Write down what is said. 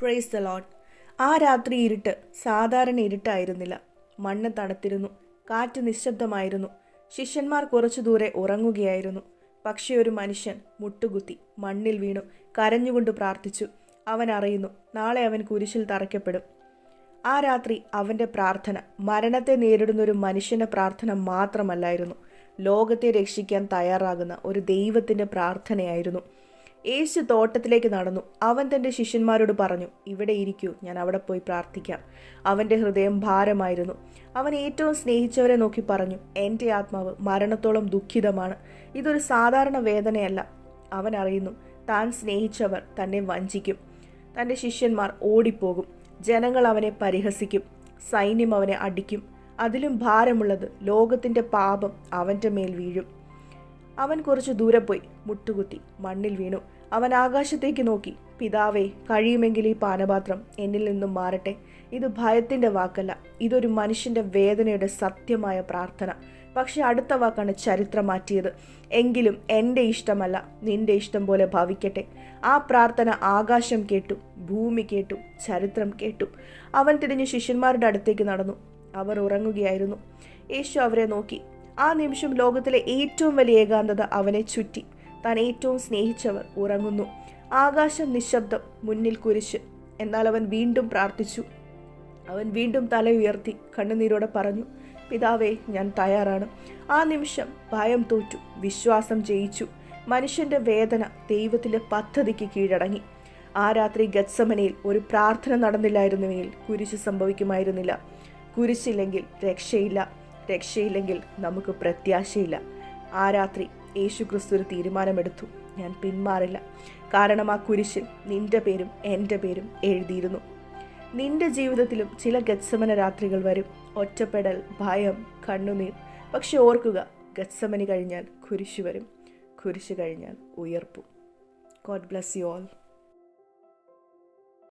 Praise the Lord. ആ രാത്രി ഇരുട്ട് സാധാരണ ഇരുട്ടായിരുന്നില്ല. മണ്ണ് തണുത്തിരുന്നു, കാറ്റ് നിശബ്ദമായിരുന്നു. ശിഷ്യന്മാർ കുറച്ചു ദൂരെ ഉറങ്ങുകയായിരുന്നു. പക്ഷേ ഒരു മനുഷ്യൻ മുട്ടുകുത്തി മണ്ണിൽ വീണു കരഞ്ഞുകൊണ്ട് പ്രാർത്ഥിച്ചു. അവൻ അറിയുന്നു, നാളെ അവൻ കുരിശിൽ തറയ്ക്കപ്പെടും. ആ രാത്രി അവൻ്റെ പ്രാർത്ഥന മരണത്തെ നേരിടുന്ന ഒരു മനുഷ്യൻ്റെ പ്രാർത്ഥന മാത്രമല്ലായിരുന്നു, ലോകത്തെ രക്ഷിക്കാൻ തയ്യാറാകുന്ന ഒരു ദൈവത്തിൻ്റെ പ്രാർത്ഥനയായിരുന്നു. യേശു തോട്ടത്തിലേക്ക് നടന്നു. അവൻ തൻ്റെ ശിഷ്യന്മാരോട് പറഞ്ഞു, ഇവിടെ ഇരിക്കൂ, ഞാൻ അവിടെ പോയി പ്രാർത്ഥിക്കാം. അവൻ്റെ ഹൃദയം ഭാരമായിരുന്നു. അവൻ ഏറ്റവും സ്നേഹിച്ചവരെ നോക്കി പറഞ്ഞു, എൻ്റെ ആത്മാവ് മരണത്തോളം ദുഃഖിതമാണ്. ഇതൊരു സാധാരണ വേദനയല്ല. അവൻ അറിയുന്നു, താൻ സ്നേഹിച്ചവർ തന്നെ വഞ്ചിക്കും. തൻ്റെ ശിഷ്യന്മാർ ഓടിപ്പോകും. ജനങ്ങൾ അവനെ പരിഹസിക്കും. സൈന്യം അവനെ അടിക്കും. അതിലും ഭാരമുള്ളത്, ലോകത്തിൻ്റെ പാപം അവൻ്റെ മേൽ വീഴും. അവൻ കുറച്ച് ദൂരെ പോയി മുട്ടുകുത്തി മണ്ണിൽ വീണു. അവൻ ആകാശത്തേക്ക് നോക്കി, പിതാവേ, കഴിയുമെങ്കിൽ ഈ പാനപാത്രം എന്നിൽ നിന്നും മാറട്ടെ. ഇത് ഭയത്തിൻ്റെ വാക്കല്ല, ഇതൊരു മനുഷ്യൻ്റെ വേദനയുടെ സത്യമായ പ്രാർത്ഥന. പക്ഷെ അടുത്ത വാക്കാണ് ചരിത്രം മാറ്റിയത്. എങ്കിലും എൻ്റെ ഇഷ്ടമല്ല, നിന്റെ ഇഷ്ടം പോലെ ഭവിക്കട്ടെ. ആ പ്രാർത്ഥന ആകാശം കേട്ടു, ഭൂമി കേട്ടു, ചരിത്രം കേട്ടു. അവൻ തിരിഞ്ഞ് ശിഷ്യന്മാരുടെ അടുത്തേക്ക് നടന്നു. അവർ ഉറങ്ങുകയായിരുന്നു. യേശു അവരെ നോക്കി. ആ നിമിഷം ലോകത്തിലെ ഏറ്റവും വലിയ ഏകാന്തത അവനെ ചുറ്റി. താൻ ഏറ്റവും സ്നേഹിച്ചവർ ഉറങ്ങുന്നു. ആകാശം നിശബ്ദം, മുന്നിൽ കുരിശ്. എന്നാൽ അവൻ വീണ്ടും പ്രാർത്ഥിച്ചു. അവൻ വീണ്ടും തല ഉയർത്തി കണ്ണുനീരോടെ പറഞ്ഞു, പിതാവേ, ഞാൻ തയ്യാറാണ്. ആ നിമിഷം ഭയം തോറ്റു, വിശ്വാസം ജയിച്ചു. മനുഷ്യന്റെ വേദന ദൈവത്തിന്റെ പദ്ധതിക്ക് കീഴടങ്ങി. ആ രാത്രി ഗത്സമനയിൽ ഒരു പ്രാർത്ഥന നടന്നില്ലായിരുന്നുവെങ്കിൽ കുരിശ് സംഭവിക്കുമായിരുന്നില്ല. കുരിശില്ലെങ്കിൽ രക്ഷയില്ല, രക്ഷയില്ലെങ്കിൽ നമുക്ക് പ്രത്യാശയില്ല. ആ രാത്രി യേശുക്രിസ്തു ഒരു തീരുമാനമെടുത്തു, ഞാൻ പിന്മാറില്ല. കാരണം ആ കുരിശിൽ നിന്റെ പേരും എൻ്റെ പേരും എഴുതിയിരുന്നു. നിന്റെ ജീവിതത്തിലും ചില ഗത്സമന രാത്രികൾ വരും. ഒറ്റപ്പെടൽ, ഭയം, കണ്ണുനീർ. പക്ഷെ ഓർക്കുക, ഗത്സമനി കഴിഞ്ഞാൽ കുരിശ് വരും. കുരിശ് കഴിഞ്ഞാൽ ഉയർപ്പും. God bless you all.